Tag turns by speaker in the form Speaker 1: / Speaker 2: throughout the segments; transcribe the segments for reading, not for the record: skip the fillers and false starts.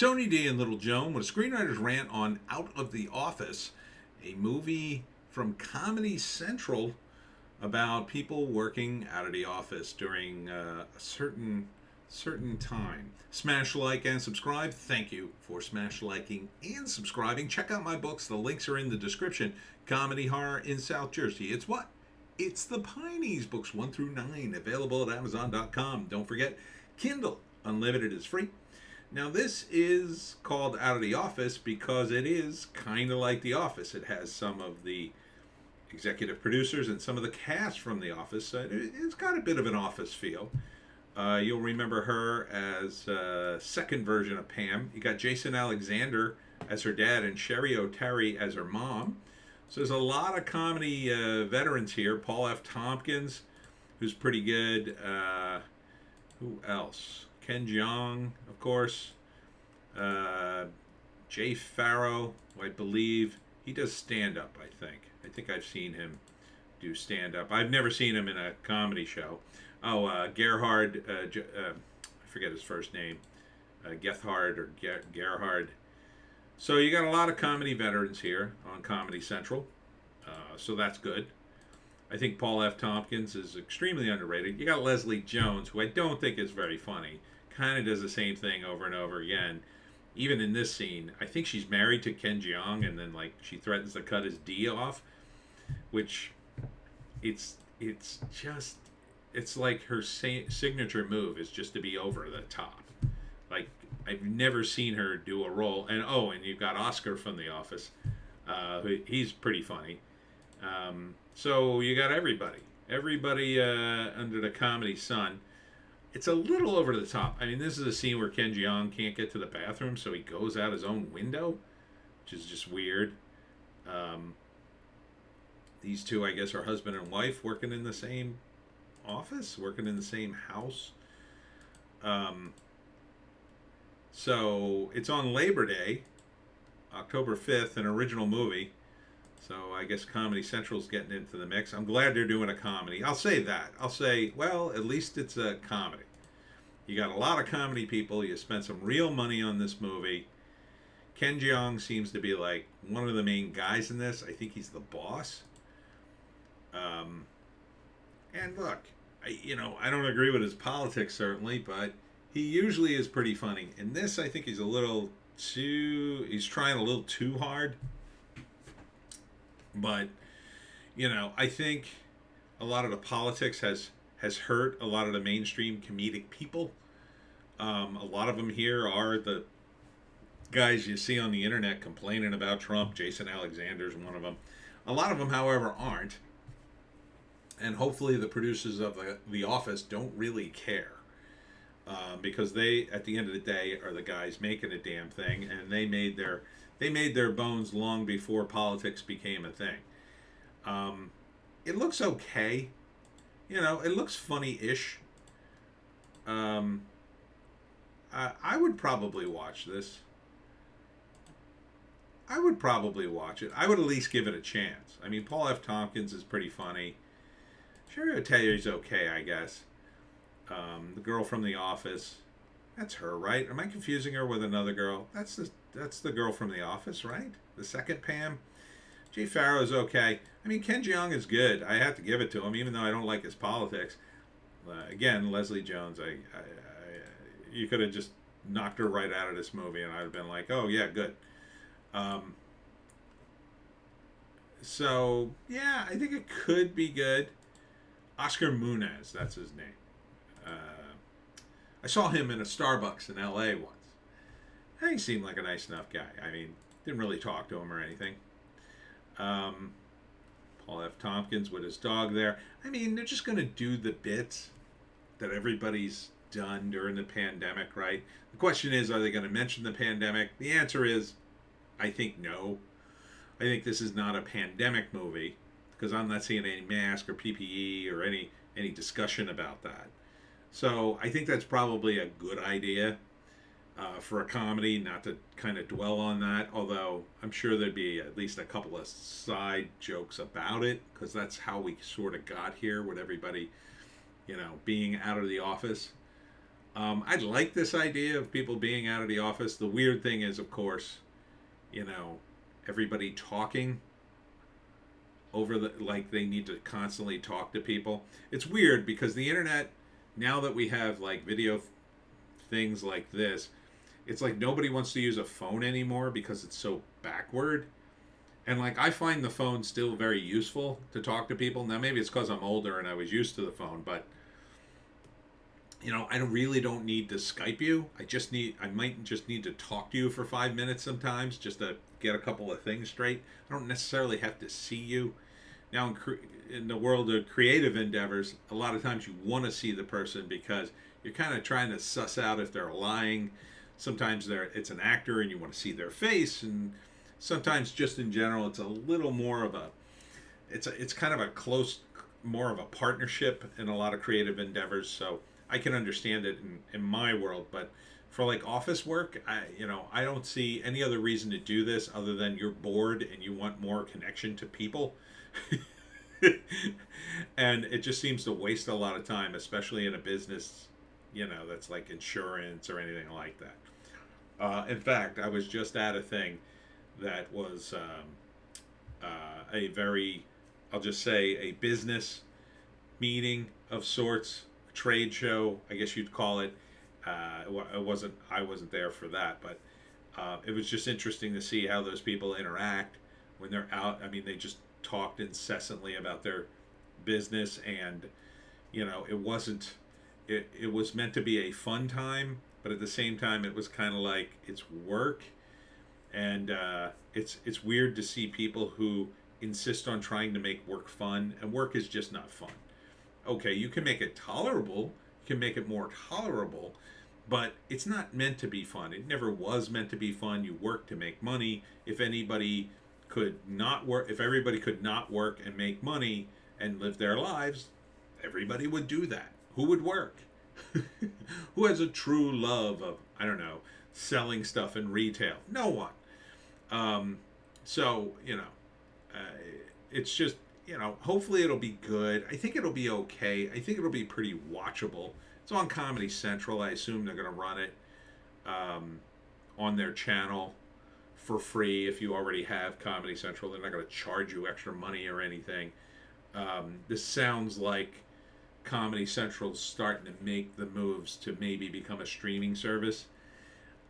Speaker 1: Tony D and Little Jeong with a screenwriter's rant on Out of the Office, a movie from Comedy Central about people working out of the office during a certain time. Smash like and subscribe. Thank you for smash liking and subscribing. Check out my books. The links are in the description. Comedy Horror in South Jersey. It's what? It's the Pineys, books 1 through 9, available at Amazon.com. Don't forget, Kindle Unlimited is free. Now, this is called Out of the Office because it is kind of like The Office. It has some of the executive producers and some of the cast from The Office. It's got a bit of an Office feel. You'll remember her as second version of Pam. You got Jason Alexander as her dad and Sherry O'Terry as her mom. So there's a lot of comedy veterans here. Paul F. Tompkins, who's pretty good. Who else? Ken Jeong, of course. Jay Farrow, who I believe he does stand-up, I think. I think I've seen him do stand-up. I've never seen him in a comedy show. Oh, Gerhard, I forget his first name. Gethard or Gerhard. So you got a lot of comedy veterans here on Comedy Central. So that's good. I think Paul F. Tompkins is extremely underrated. You got Leslie Jones, who I don't think is very funny. Kind of does the same thing over and over again. Even in this scene, I think she's married to Ken Jeong, and then like she threatens to cut his D off, which it's like her signature move is just to be over the top. Like I've never seen her do a role. And you've got Oscar from The Office. He's pretty funny. So you got everybody under the comedy sun. It's a little over the top. I mean, this is a scene where Ken Jeong can't get to the bathroom, so he goes out his own window, which is just weird. These two, I guess, are husband and wife working in the same office, working in the same house. So it's on Labor Day, October 5th, an original movie. So I guess Comedy Central's getting into the mix. I'm glad they're doing a comedy. I'll say that. I'll say, well, at least it's a comedy. You got a lot of comedy people. You spent some real money on this movie. Ken Jeong seems to be like one of the main guys in this. I think he's the boss. And look, I don't agree with his politics certainly, but he usually is pretty funny. In this, I think he's he's trying a little too hard. But, I think a lot of the politics has hurt a lot of the mainstream comedic people. A lot of them here are the guys you see on the internet complaining about Trump. Jason Alexander's one of them. A lot of them, however, aren't. And hopefully the producers of The Office don't really care. Because they, at the end of the day, are the guys making a damn thing. And they made their bones long before politics became a thing. It looks okay. It looks funny-ish. I would probably watch this. I would probably watch it. I would at least give it a chance. I mean, Paul F. Tompkins is pretty funny. Sherry O'Terry's okay, I guess. The girl from The Office. That's her, right? Am I confusing her with another girl? That's the girl from The Office, right? The second Pam. Jay Farrow's okay. I mean, Ken Jeong is good. I have to give it to him, even though I don't like his politics. Again, Leslie Jones. You could have just knocked her right out of this movie, and I'd have been like, oh yeah, good. So yeah, I think it could be good. Oscar Munez, that's his name. I saw him in a Starbucks in L.A. once. He seemed like a nice enough guy. I mean, didn't really talk to him or anything. Paul F. Tompkins with his dog there. I mean, they're just going to do the bits that everybody's done during the pandemic, right? The question is, are they going to mention the pandemic? The answer is, I think no. I think this is not a pandemic movie because I'm not seeing any mask or PPE or any discussion about that. So I think that's probably a good idea for a comedy, not to kind of dwell on that, although I'm sure there'd be at least a couple of side jokes about it, because that's how we sort of got here with everybody, being out of the office. I like this idea of people being out of the office. The weird thing is, of course, you know, everybody talking over the, like they need to constantly talk to people. It's weird because the internet, now that we have like video things like this, it's like nobody wants to use a phone anymore because it's so backward. And like I find the phone still very useful to talk to people. Now maybe it's because I'm older and I was used to the phone, but I really don't need to Skype you. I might just need to talk to you for 5 minutes sometimes just to get a couple of things straight. I don't necessarily have to see you. Now, in the world of creative endeavors, a lot of times you want to see the person because you're kind of trying to suss out if they're lying. Sometimes it's an actor and you want to see their face, and sometimes just in general, it's a little more of it's kind of a close, more of a partnership in a lot of creative endeavors. So I can understand it in my world, but for like office work, I don't see any other reason to do this other than you're bored and you want more connection to people. And it just seems to waste a lot of time, especially in a business, that's like insurance or anything like that. In fact, I was just at a thing that was a very, I'll just say, a business meeting of sorts, trade show, I guess you'd call it. I wasn't there for that, but it was just interesting to see how those people interact when they're out. I mean, they just talked incessantly about their business, and it was meant to be a fun time, but at the same time it was kind of like it's work. And it's weird to see people who insist on trying to make work fun, and work is just not fun. Okay, you can make it tolerable, you can make it more tolerable, but it's not meant to be fun. It never was meant to be fun. You work to make money. If anybody could not work, if everybody could not work and make money and live their lives, everybody would do that. Who would work? Who has a true love of, I don't know, selling stuff in retail? No one. So, uh, it's just, hopefully it'll be good. I think it'll be okay. I think it'll be pretty watchable. It's on Comedy Central. I assume they're going to run it on their channel for free. If you already have Comedy Central, they're not going to charge you extra money or anything. This sounds like Comedy Central's starting to make the moves to maybe become a streaming service.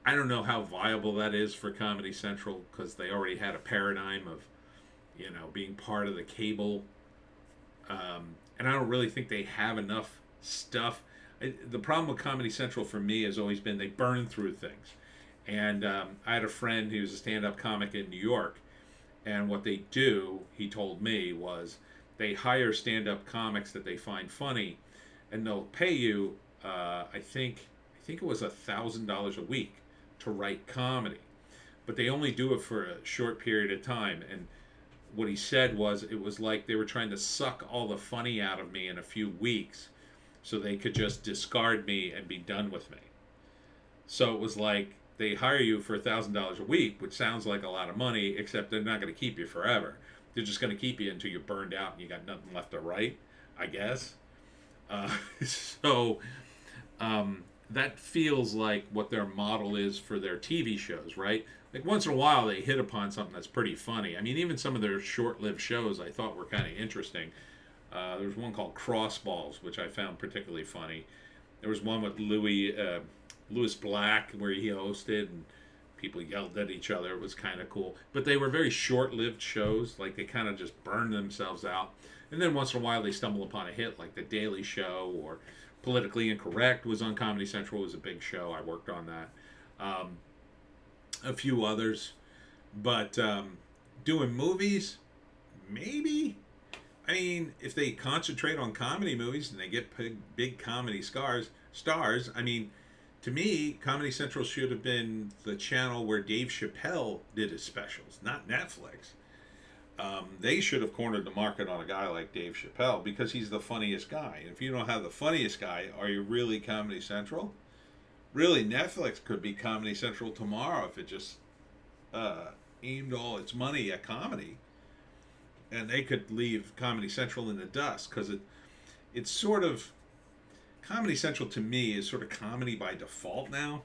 Speaker 1: I don't know how viable that is for Comedy Central because they already had a paradigm of, being part of the cable. And I don't really think they have enough stuff. The problem with Comedy Central for me has always been they burn through things. And I had a friend who was a stand-up comic in New York, and what they do, he told me, was they hire stand-up comics that they find funny, and they'll pay you, I think it was $1,000 a week to write comedy, but they only do it for a short period of time. And what he said was it was like they were trying to suck all the funny out of me in a few weeks so they could just discard me and be done with me. So it was like they hire you for $1,000 a week, which sounds like a lot of money, except they're not going to keep you forever. They're just going to keep you until you're burned out and you got nothing left to write, I guess. So that feels like what their model is for their TV shows, right? Like once in a while they hit upon something that's pretty funny. I mean, even some of their short-lived shows I thought were kind of interesting. There was one called Crossballs, which I found particularly funny. There was one with Louis Black where he hosted, and people yelled at each other. It was kind of cool. But they were very short-lived shows. Like they kind of just burned themselves out. And then once in a while they stumble upon a hit like The Daily Show, or Politically Incorrect was on Comedy Central. It was a big show. I worked on that. A few others. But doing movies, maybe. I mean, if they concentrate on comedy movies and they get big comedy stars, I mean, to me, Comedy Central should have been the channel where Dave Chappelle did his specials, not Netflix. They should have cornered the market on a guy like Dave Chappelle because he's the funniest guy. And if you don't have the funniest guy, are you really Comedy Central? Really, Netflix could be Comedy Central tomorrow if it just aimed all its money at comedy. And they could leave Comedy Central in the dust because it's sort of, Comedy Central to me is sort of comedy by default now.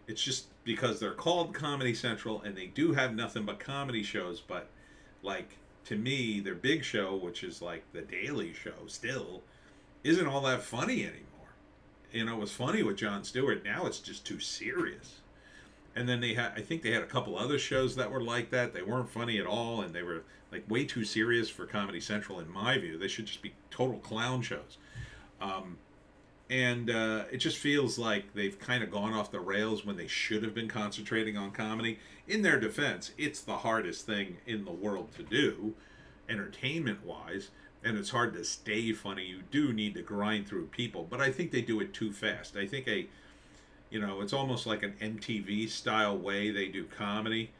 Speaker 1: It's just because they're called Comedy Central and they do have nothing but comedy shows, but like to me, their big show, which is like the Daily Show, still isn't all that funny anymore. You know, it was funny with Jon Stewart. Now it's just too serious. And then I think they had a couple other shows that were like that. They weren't funny at all, and they were like way too serious for Comedy Central, in my view. They should just be total clown shows. And it just feels like they've kind of gone off the rails when they should have been concentrating on comedy. In their defense, it's the hardest thing in the world to do, entertainment wise, and it's hard to stay funny. You do need to grind through people, but I think they do it too fast. I think it's almost like an MTV style way they do comedy,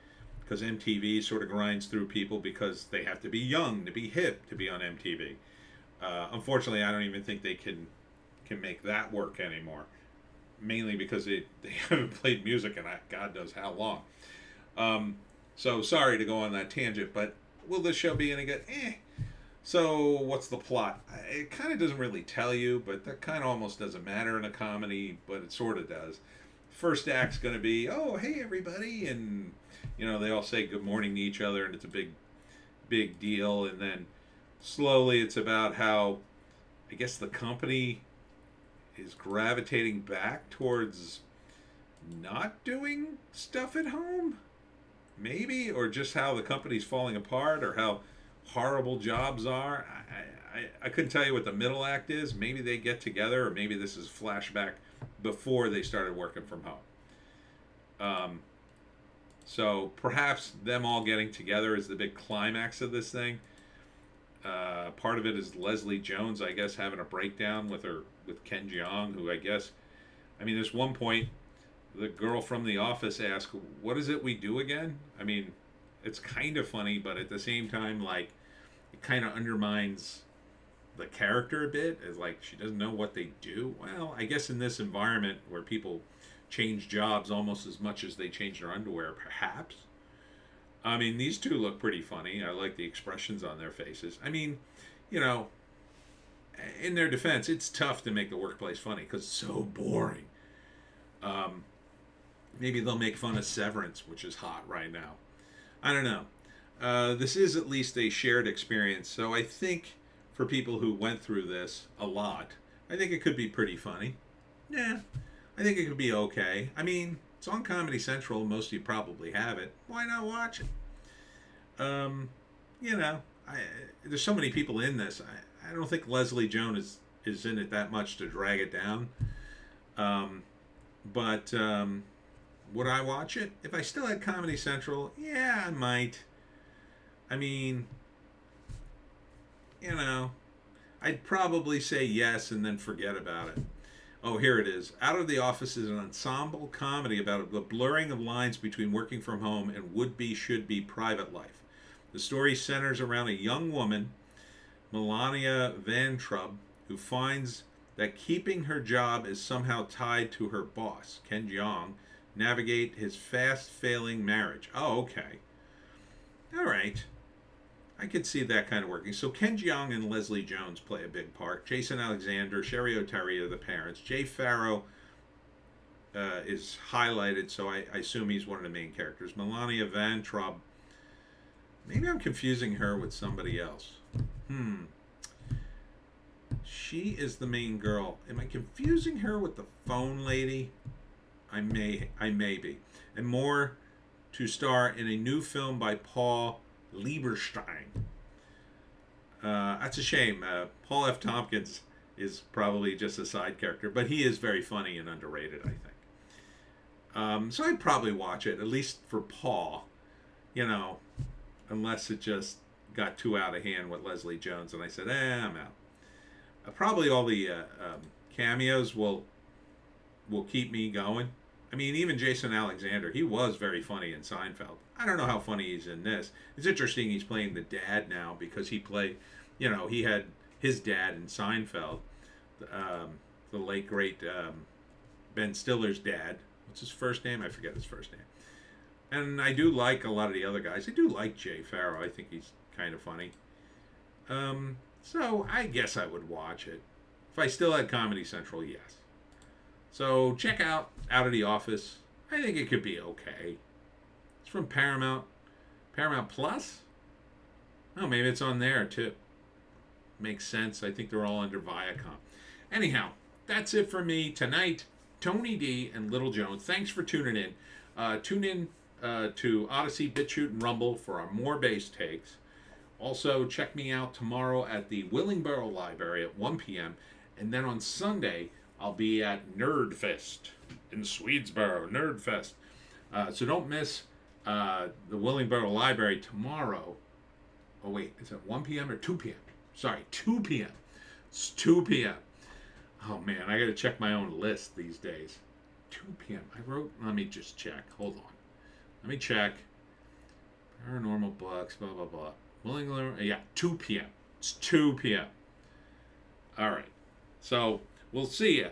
Speaker 1: because MTV sort of grinds through people because they have to be young to be hip to be on MTV. Unfortunately, I don't even think they can make that work anymore, mainly because they haven't played music in God knows how long. So sorry to go on that tangent, but will this show be any good? So what's the plot? It kind of doesn't really tell you, but that kind of almost doesn't matter in a comedy, but it sort of does. First act's going to be, oh, hey, everybody, and, they all say good morning to each other, and it's a big, big deal, and then slowly it's about how, I guess, the company is gravitating back towards not doing stuff at home, maybe, or just how the company's falling apart, or how horrible jobs are. I couldn't tell you what the middle act is. Maybe they get together, or maybe this is flashback before they started working from home. So perhaps them all getting together is the big climax of this thing. Part of it is Leslie Jones, I guess, having a breakdown with Ken Jeong, who there's one point the girl from The Office asks, "What is it we do again?" I mean, it's kind of funny, but at the same time, like, it kind of undermines the character a bit. It's like she doesn't know what they do. Well, I guess in this environment where people change jobs almost as much as they change their underwear, perhaps. I mean, these two look pretty funny. I like the expressions on their faces. I mean, in their defense, it's tough to make the workplace funny because it's so boring. Maybe they'll make fun of Severance, which is hot right now. I don't know. This is at least a shared experience, so I think for people who went through this a lot, I think it could be pretty funny. Yeah, I think it could be okay. I mean, it's on Comedy Central. Most of you probably have it. Why not watch it? There's so many people in this. I don't think Leslie Jones is in it that much to drag it down. But would I watch it? If I still had Comedy Central, yeah, I might. I mean, I'd probably say yes and then forget about it. Oh, here it is. Out of the Office is an ensemble comedy about the blurring of lines between working from home and would-be, should-be private life. The story centers around a young woman, Melania Van Trub, who finds that keeping her job is somehow tied to her boss, Ken Jeong, navigate his fast-failing marriage. Oh, okay. All right. I could see that kind of working. So Ken Jeong and Leslie Jones play a big part. Jason Alexander, Sherry O'Terry are the parents. Jay Farrow is highlighted, so I assume he's one of the main characters. Melania Van Trub. Maybe I'm confusing her with somebody else. She is the main girl. Am I confusing her with the phone lady? I may be. And more to star in a new film by Paul Lieberstein. That's a shame. Paul F. Tompkins is probably just a side character, but he is very funny and underrated, I think. So I'd probably watch it, at least for Paul, unless it just got too out of hand with Leslie Jones, and I said, I'm out. Probably all the cameos will keep me going. I mean, even Jason Alexander, he was very funny in Seinfeld. I don't know how funny he's in this. It's interesting he's playing the dad now because he played, he had his dad in Seinfeld, the late, great Ben Stiller's dad. What's his first name? I forget his first name. And I do like a lot of the other guys. I do like Jay Farrow. I think he's kind of funny. So I guess I would watch it. If I still had Comedy Central, yes. So check Out of the Office. I think it could be okay. It's from Paramount. Paramount Plus? Oh, maybe it's on there too. Makes sense. I think they're all under Viacom. Anyhow, that's it for me tonight. Tony D and Little Joan, thanks for tuning in. Tune in to Odysee, Bitchute, and Rumble for our more bass takes. Also, check me out tomorrow at the Willingboro Library at 1 p.m. And then on Sunday, I'll be at Nerdfest in Swedesboro. Nerdfest. So don't miss the Willingboro Library tomorrow. Oh, wait. Is it 1 p.m. or 2 p.m.? Sorry, 2 p.m. It's 2 p.m. Oh, man. I got to check my own list these days. 2 p.m. Let me just check. Hold on. Let me check. Paranormal books, blah, blah, blah. Yeah, 2 p.m. It's 2 p.m. All right. So we'll see you